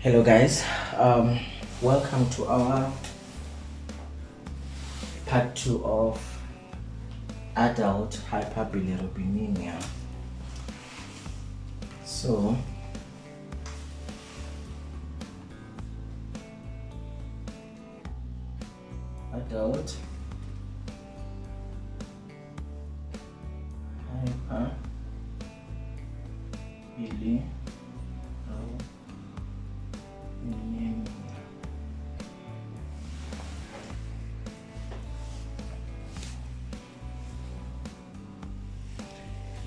Hello guys, welcome to our part 2 of adult hyperbilirubinemia. So adult hyperbilirubinemia.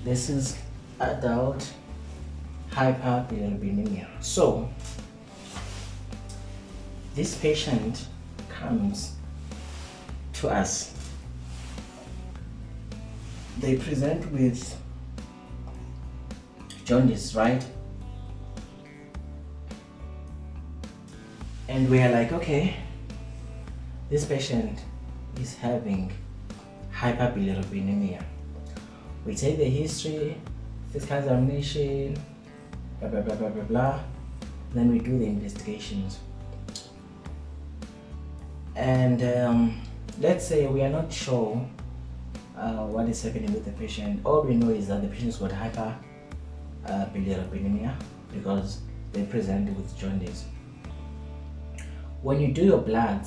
This is adult hyperbilirubinemia. So this patient comes to us. They present with jaundice, right? And we are like, okay, this patient is having hyperbilirubinemia. We take the history, physical examination, blah blah blah blah blah blah. Then we do the investigations. And let's say we are not sure what is happening with the patient. All we know is that the patient's got hyperbilirubinemia because they present with jaundice. When you do your blood,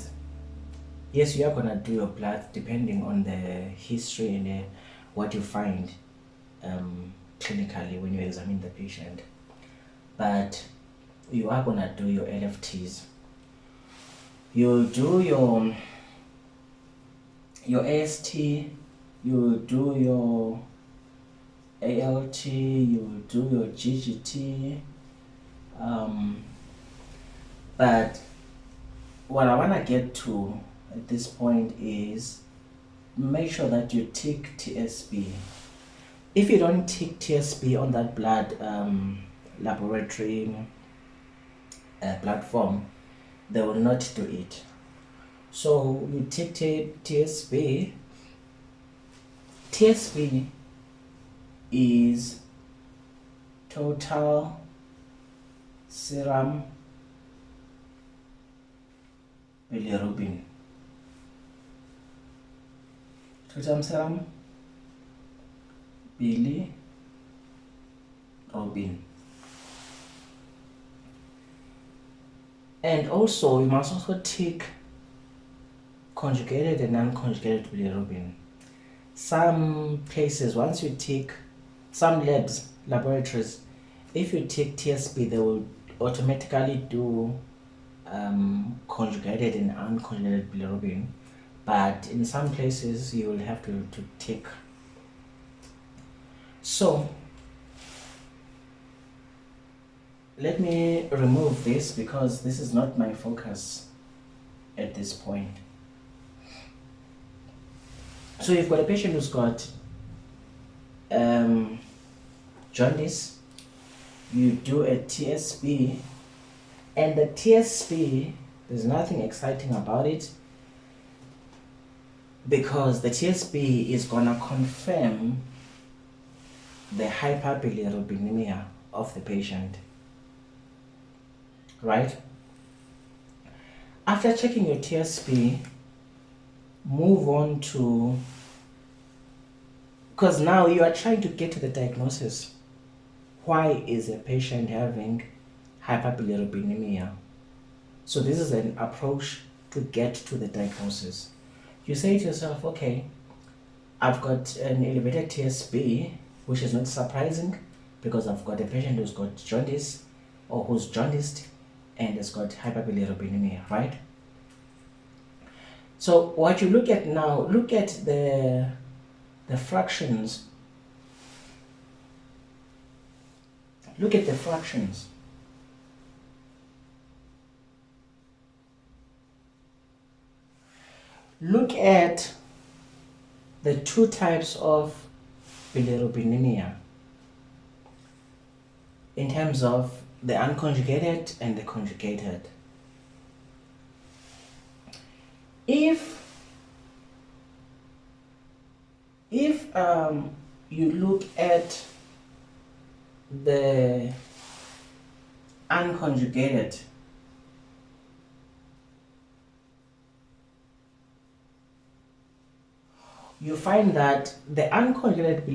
yes, you are gonna do your blood depending on the history and what you find clinically when you examine the patient. But you are gonna do your LFTs. You'll do your AST, you'll do your ALT, you'll do your GGT. But what I want to get to at this point is make sure that you tick TSB. If you don't tick TSB on that blood laboratory platform, they will not do it. So you tick TSB. TSB is total serum bilirubin. Total serum bilirubin. And also you must also tick conjugated and non-conjugated bilirubin. Some places, once you tick, some laboratories, if you tick TSB, they will automatically do conjugated and unconjugated bilirubin, but in some places you will have to tick. So let me remove this because this is not my focus at this point. So you've got a patient who's got jaundice. You do a TSB, and the TSB, there's nothing exciting about it because the TSB is gonna confirm the hyperbilirubinemia of the patient, right? After checking your TSB, move on to, because now you are trying to get to the diagnosis. Why is a patient having hyperbilirubinemia? So this is an approach to get to the diagnosis. You say to yourself, okay, I've got an elevated TSB, which is not surprising because I've got a patient who's got jaundice or who's jaundiced and has got hyperbilirubinemia, right? So what you look at now, look at the fractions. Look at the fractions. Look at the two types of bilirubinemia in terms of the unconjugated and the conjugated. If you look at the unconjugated, you find that the unconjugated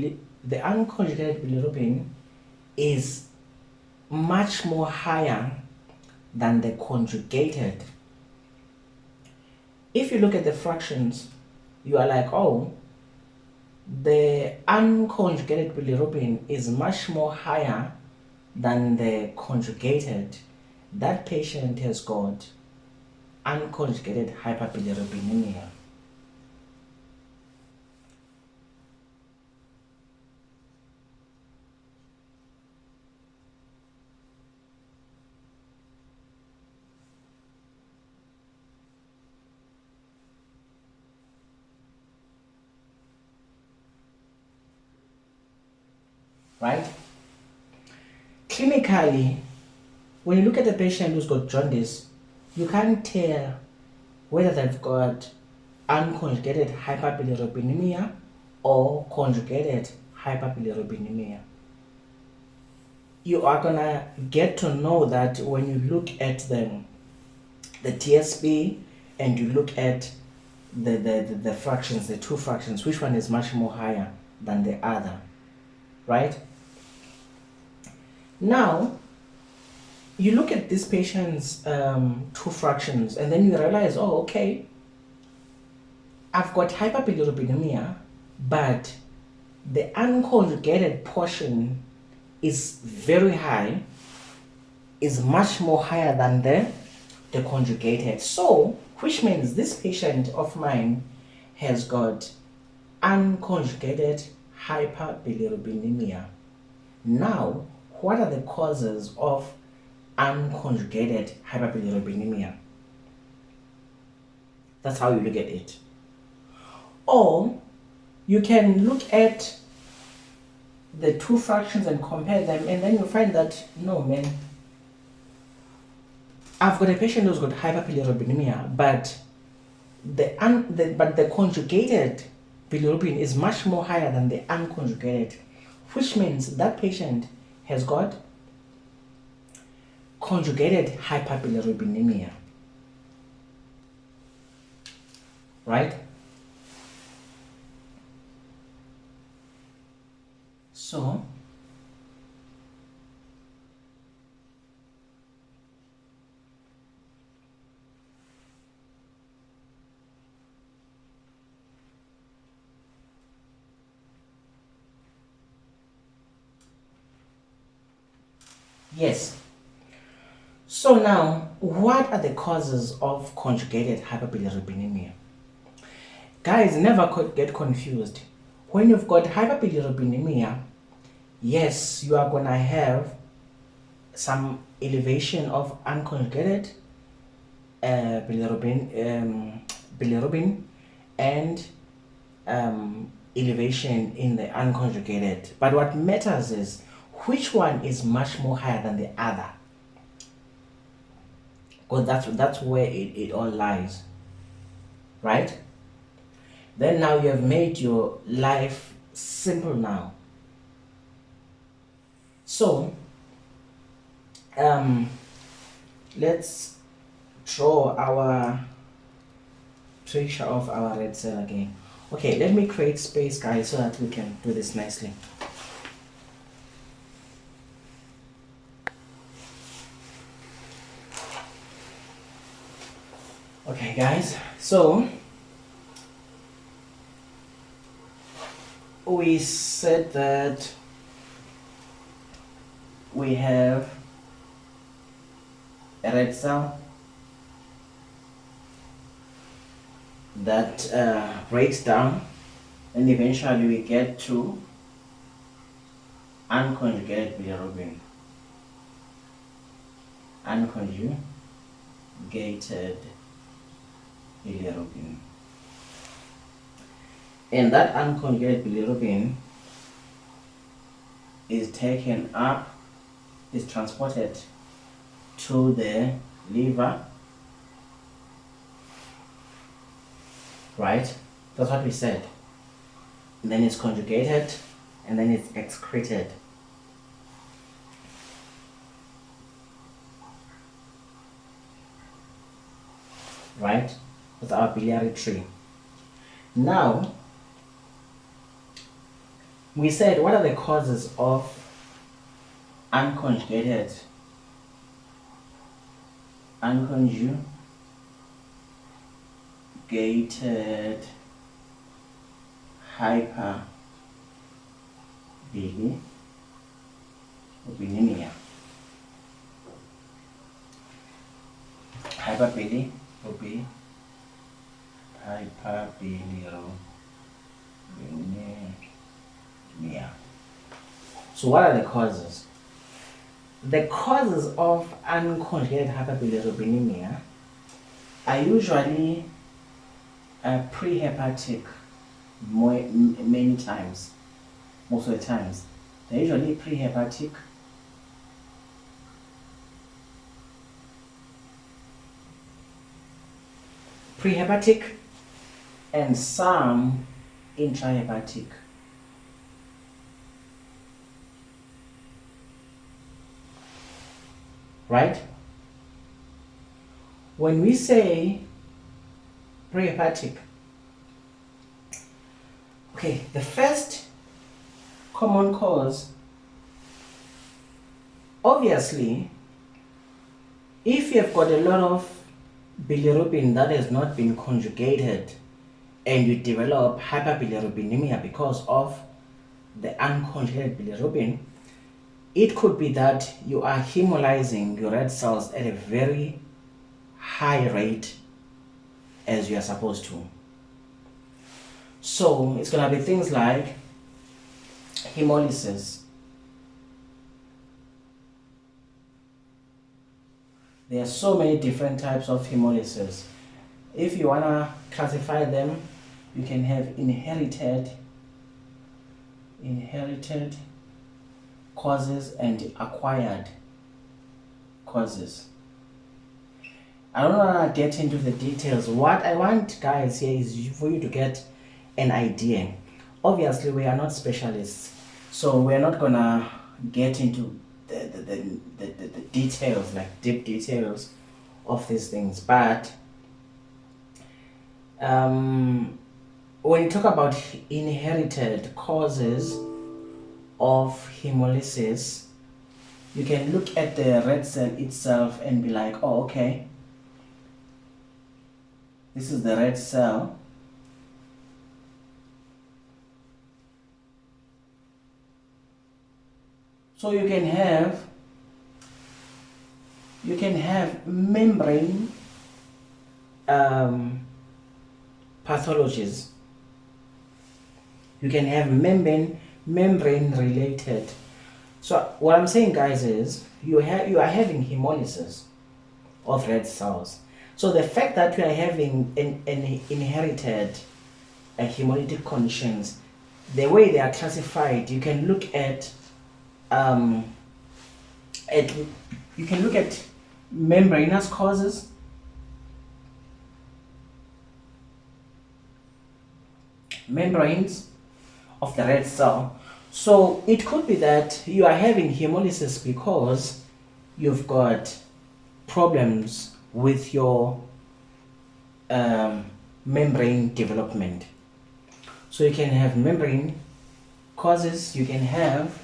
bilirubin is much more higher than the conjugated. If you look at the fractions, you are like, oh, the unconjugated bilirubin is much more higher than the conjugated. That patient has got unconjugated hyperbilirubinemia. Right? Clinically, when you look at the patient who's got jaundice, you can't tell whether they've got unconjugated hyperbilirubinemia or conjugated hyperbilirubinemia. You are gonna get to know that when you look at the TSB and you look at the fractions, the two fractions, which one is much more higher than the other, right? Now, you look at this patient's two fractions and then you realize, oh, okay, I've got hyperbilirubinemia, but the unconjugated portion is very high, is much more higher than the conjugated. So, which means this patient of mine has got unconjugated hyperbilirubinemia. Now, what are the causes of unconjugated hyperbilirubinemia? That's how you look at it. Or you can look at the two fractions and compare them, and then you find that, no man, I've got a patient who's got hyperbilirubinemia, but the conjugated bilirubin is much more higher than the unconjugated, which means that patient has got conjugated hyperbilirubinemia, right? So yes. So now, what are the causes of conjugated hyperbilirubinemia? Guys, never get confused. When you've got hyperbilirubinemia, yes, you are gonna have some elevation of unconjugated bilirubin and elevation in the unconjugated. But what matters is which one is much more higher than the other. Because that's where it all lies, right? Then now you have made your life simple now. So let's draw our picture of our red cell again. Okay, let me create space, guys, so that we can do this nicely. Okay, guys, so we said that we have a red cell that breaks down, and eventually we get to unconjugated bilirubin. Unconjugated bilirubin. And that unconjugated bilirubin is taken up, is transported to the liver, right? That's what we said. And then it's conjugated, and then it's excreted. Right? That's our biliary tree. Now, We said, what are the causes of unconjugated hyperbilirubinemia? Hyperbilirubinemia. So what are the causes? The causes of unconjugated hyperbilirubinemia are usually prehepatic many times, most of the times. They're usually prehepatic, and some intrahepatic. Right? When we say prehepatic, okay, the first common cause, obviously, if you have got a lot of bilirubin that has not been conjugated and you develop hyperbilirubinemia because of the unconjugated bilirubin, it could be that you are hemolyzing your red cells at a very high rate as you are supposed to. So it's going to be things like hemolysis. There are so many different types of hemolysis. If you want to classify them, you can have inherited causes and acquired causes. I don't want to get into the details. What I want, guys, here is for you to get an idea. Obviously, we are not specialists, so we're not gonna get into the details, like deep details of these things. But when you talk about inherited causes of hemolysis, you can look at the red cell itself and be like, oh, okay, this is the red cell. So you can have membrane pathologies. You can have membrane related. So what I'm saying, guys, is you are having hemolysis of red cells. So the fact that we are having an inherited hemolytic conditions, the way they are classified, you can look at membranous causes, membranes of the red cell. So it could be that you are having hemolysis because you've got problems with your membrane development. So you can have membrane causes, you can have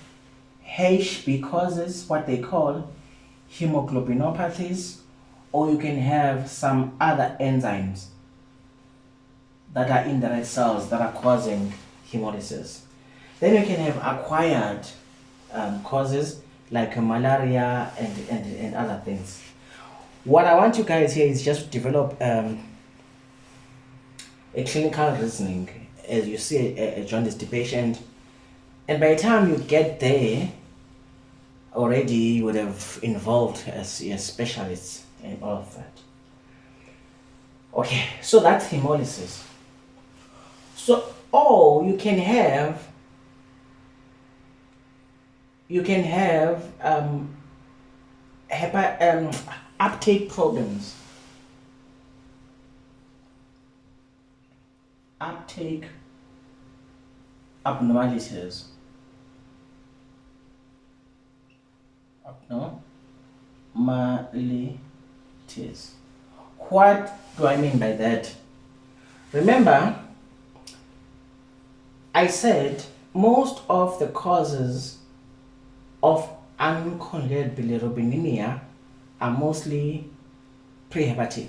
HB causes, what they call hemoglobinopathies, or you can have some other enzymes that are in the red cells that are causing hemolysis. Then you can have acquired causes like malaria and other things. What I want you guys here is just to develop a clinical reasoning as you see a jaundice patient, and by the time you get there, already you would have involved as a specialist and all of that. Okay, so that's hemolysis. So, or you can have uptake problems. Uptake abnormalities. Abnormalities. What do I mean by that? Remember, I said most of the causes of unconjugated bilirubinemia are mostly prehepatic.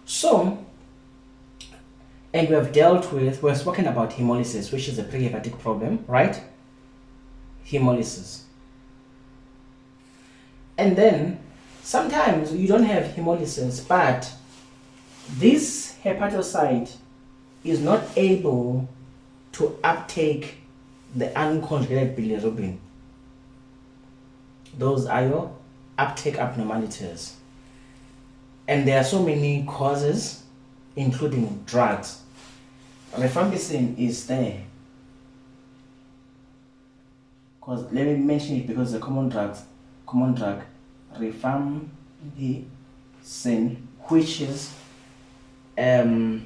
So, and we've spoken about hemolysis, which is a prehepatic problem, right? Hemolysis. And then sometimes you don't have hemolysis, but this hepatocyte is not able to uptake the unconjugated bilirubin. Those are your uptake abnormalities. And there are so many causes, including drugs. Rifampicin is there. Because let me mention it because the common drug, rifampicin, which is a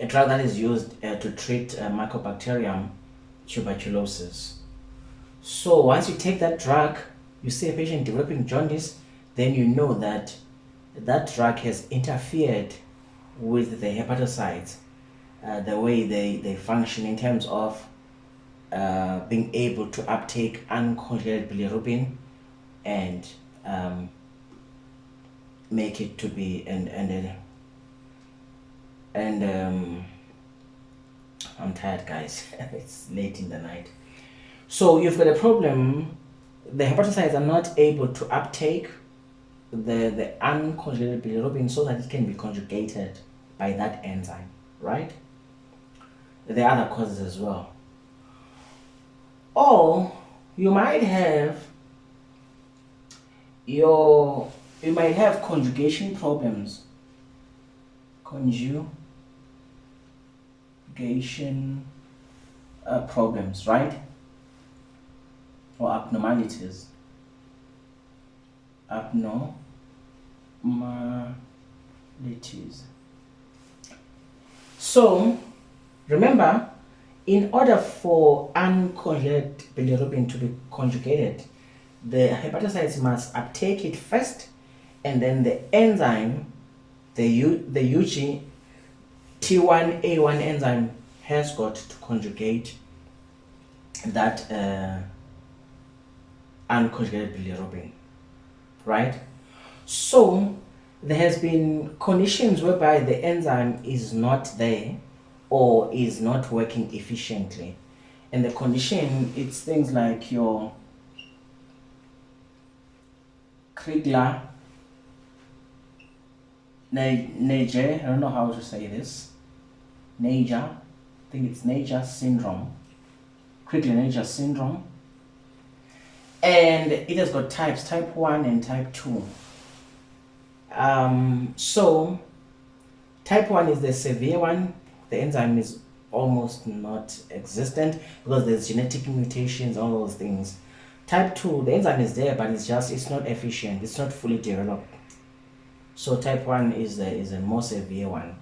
drug that is used to treat Mycobacterium tuberculosis. So once you take that drug, you see a patient developing jaundice, then you know that that drug has interfered with the hepatocytes, the way they function in terms of being able to uptake unconjugated bilirubin and make it to be I'm tired, guys. It's late in the night. So you've got a problem. The hepatocytes are not able to uptake the unconjugated bilirubin so that it can be conjugated by that enzyme, right? There are other causes as well. Or you might have conjugation problems. Conjugation problems, right? Or abnormalities. So remember, in order for unconjugated bilirubin to be conjugated, the hepatocytes must uptake it first, and then the enzyme, the UGT1A1 enzyme, has got to conjugate that unconjugated bilirubin, right? So there has been conditions whereby the enzyme is not there or is not working efficiently, and the condition, it's things like your Kriegler Nager, I don't know how to say this, Nager, I think it's Nager syndrome, Kriegler-Nager syndrome, and it has got types, type 1 and type 2. So type 1 is the severe one. The enzyme is almost not existent because there's genetic mutations, all those things. Type 2, the enzyme is there, but it's not efficient, it's not fully developed. So type 1 is a more severe one.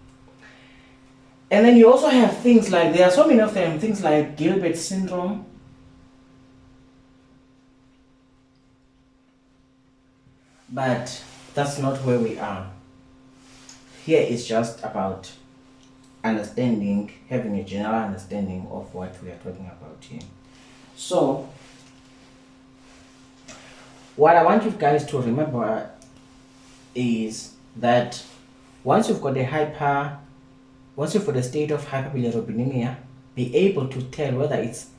And then you also have things like, there are so many of them, things like Gilbert syndrome, but that's not where we are. Here is just about understanding, having a general understanding of what we are talking about here. So what I want you guys to remember is that once you've got a state of hyperbilirubinemia, be able to tell whether it's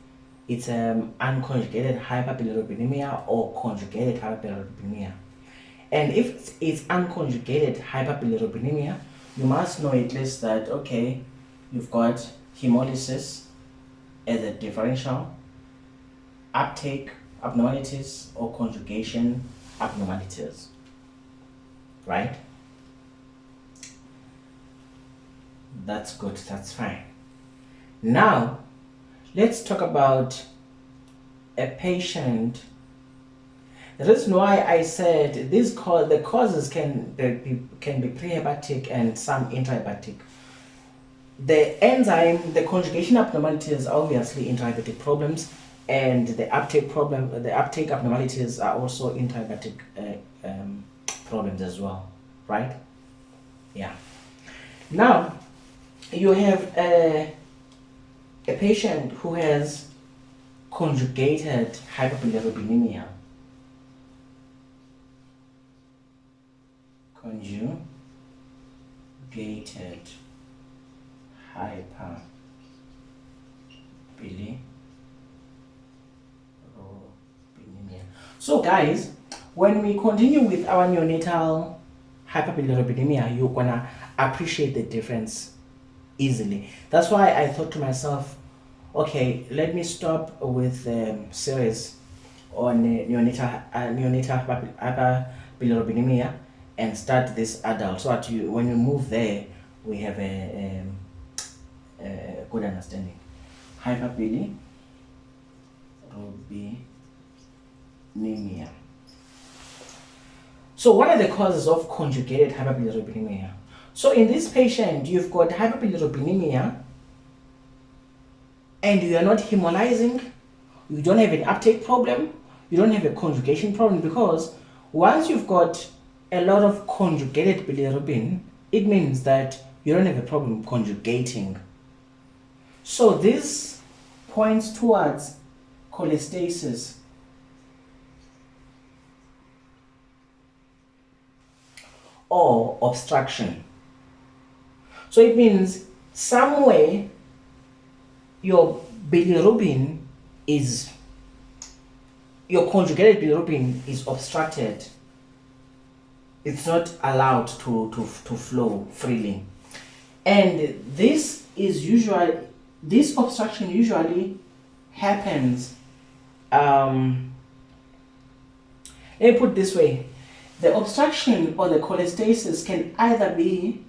unconjugated hyperbilirubinemia or conjugated hyperbilirubinemia. And if it's unconjugated hyperbilirubinemia, you must know at least that, okay, you've got hemolysis as a differential, uptake abnormalities, or conjugation abnormalities, right? That's good, that's fine. Now, let's talk about a patient. The reason why I said the causes can be prehepatic and some intrahepatic. The enzyme, the conjugation abnormalities are obviously intrahepatic problems, and the uptake abnormalities are also intrahepatic problems as well, right? Yeah. Now, you have a a patient who has conjugated hyperbilirubinemia. Conjugated hyperbilirubinemia. So guys, when we continue with our neonatal hyperbilirubinemia, you're gonna appreciate the difference easily. That's why I thought to myself, okay, let me stop with the series on neonatal hyperbilirubinemia and start this adult, so that when you move there, we have a good understanding. Hyperbilirubinemia. So what are the causes of conjugated hyperbilirubinemia? So in this patient, you've got hyperbilirubinemia and you are not hemolyzing, you don't have an uptake problem, you don't have a conjugation problem, because once you've got a lot of conjugated bilirubin, it means that you don't have a problem conjugating. So this points towards cholestasis. Or obstruction. So it means somewhere your bilirubin is, your conjugated bilirubin is obstructed. It's not allowed to flow freely. And this obstruction usually happens, let me put it this way. The obstruction or the cholestasis can either be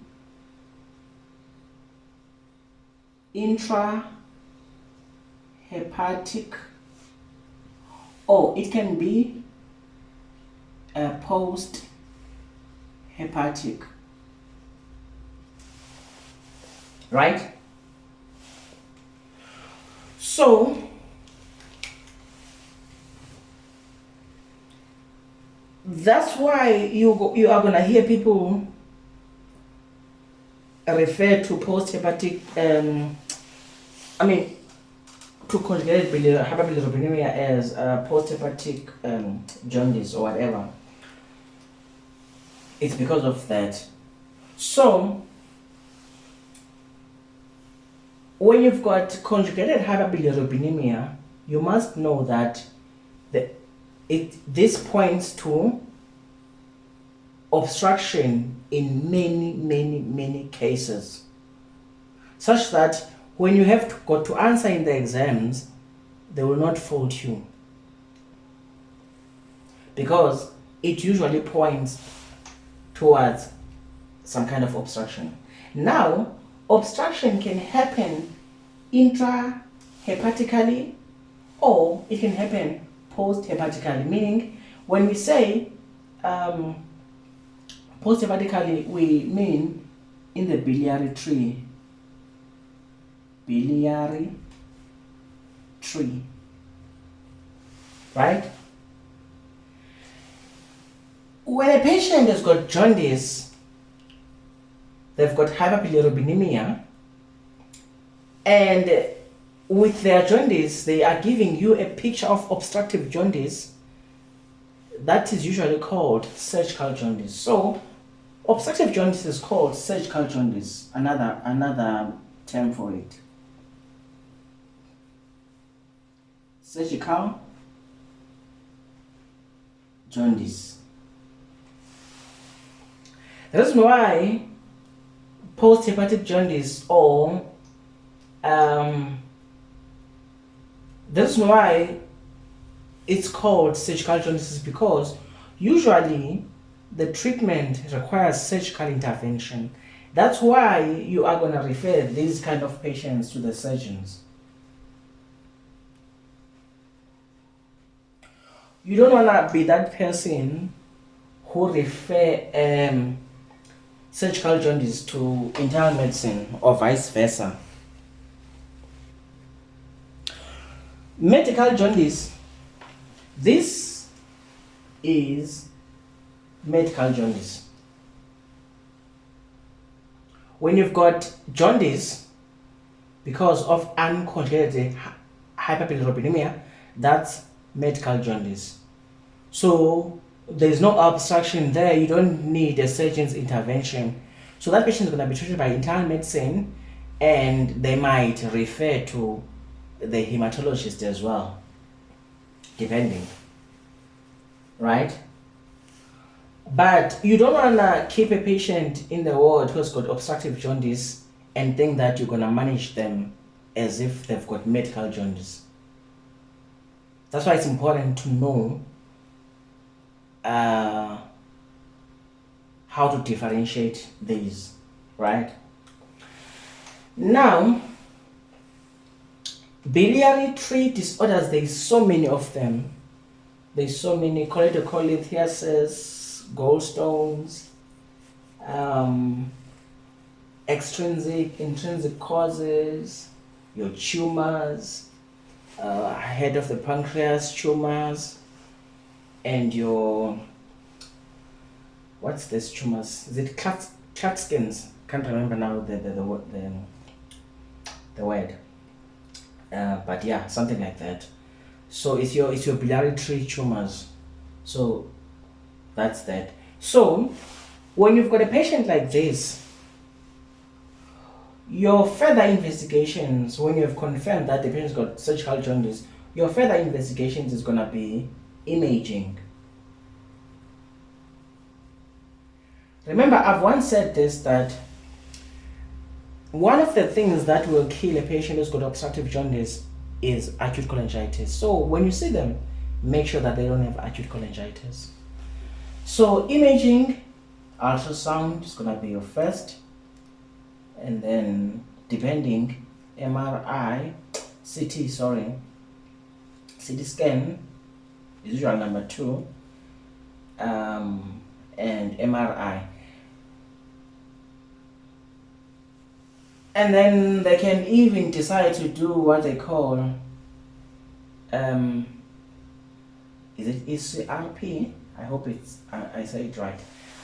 intrahepatic or it can be post-hepatic, right? So that's why you are going to hear people refer to post-hepatic, to conjugated hyperbilirubinemia as post-hepatic jaundice or whatever. It's because of that. So when you've got conjugated hyperbilirubinemia, you must know that this points to obstruction in many cases, such that when you have got to answer in the exams, they will not fault you, because it usually points towards some kind of obstruction. Now, obstruction can happen intrahepatically or it can happen post-hepatically, meaning when we say post-hepatically, we mean in the biliary tree. Right? When a patient has got jaundice, they've got hyperbilirubinemia, and with their jaundice, they are giving you a picture of obstructive jaundice that is usually called surgical jaundice. So, obstructive jaundice is called surgical jaundice, another term for it. Surgical jaundice. The reason why post-hepatic jaundice or the reason why it's called surgical jaundice is because usually the treatment requires surgical intervention. That's why you are going to refer these kind of patients to the surgeons. You don't want to be that person who refer surgical jaundice to internal medicine or vice versa. Medical jaundice. This is medical jaundice. When you've got jaundice, because of unconjugated hyperbilirubinemia, that's medical jaundice. So there's no obstruction there, you don't need a surgeon's intervention. So that patient is going to be treated by internal medicine, and they might refer to the hematologist as well, depending, right? But you don't want to keep a patient in the ward who's got obstructive jaundice and think that you're going to manage them as if they've got medical jaundice. That's why it's important to know how to differentiate these, right? Now, biliary tree disorders, there's so many of them. There's so many: cholelithiasis, gallstones, extrinsic, intrinsic causes, your tumors, head of the pancreas tumors, and your, what's this tumors? Is it Klatskin's? Can't remember now the word. But yeah, something like that. So it's your biliary tree tumors. So that's that. So when you've got a patient like this, your further investigations, when you have confirmed that the patient's got surgical jaundice, your further investigations is gonna be imaging. Remember, I've once said this, that one of the things that will kill a patient who's got obstructive jaundice is acute cholangitis. So when you see them, make sure that they don't have acute cholangitis. So imaging, ultrasound is going to be your first, and then depending, MRI, CT scan is usual number 2, and MRI. And then they can even decide to do what they call, is it ECRP? I hope I say it right.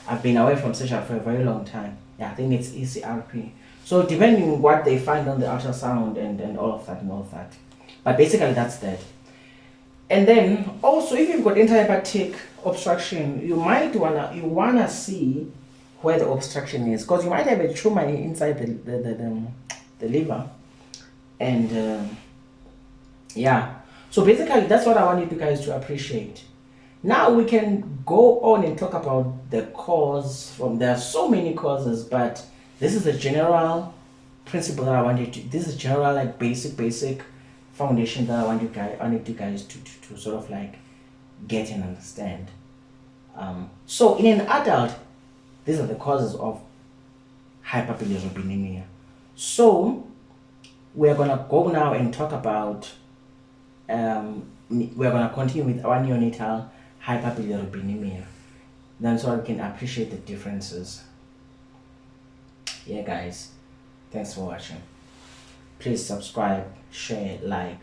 I've been away from surgery for a very long time. Yeah, I think it's ECRP. So depending on what they find on the ultrasound and all of that. But basically that's that. And then also, if you've got intrahepatic obstruction, you wanna see where the obstruction is, because you might have a tumor inside the liver, and yeah. So basically, that's what I want you guys to appreciate. Now we can go on and talk about the cause. There are so many causes, but this is a general principle that I want you to. This is general, like basic foundation that I want you guys to sort of like get and understand. So in an adult, these are the causes of hyperbilirubinemia. So we're gonna go now and talk about. We're gonna continue with our neonatal hyperbilirubinemia. Then so we can appreciate the differences. Yeah, guys. Thanks for watching. Please subscribe, share, like.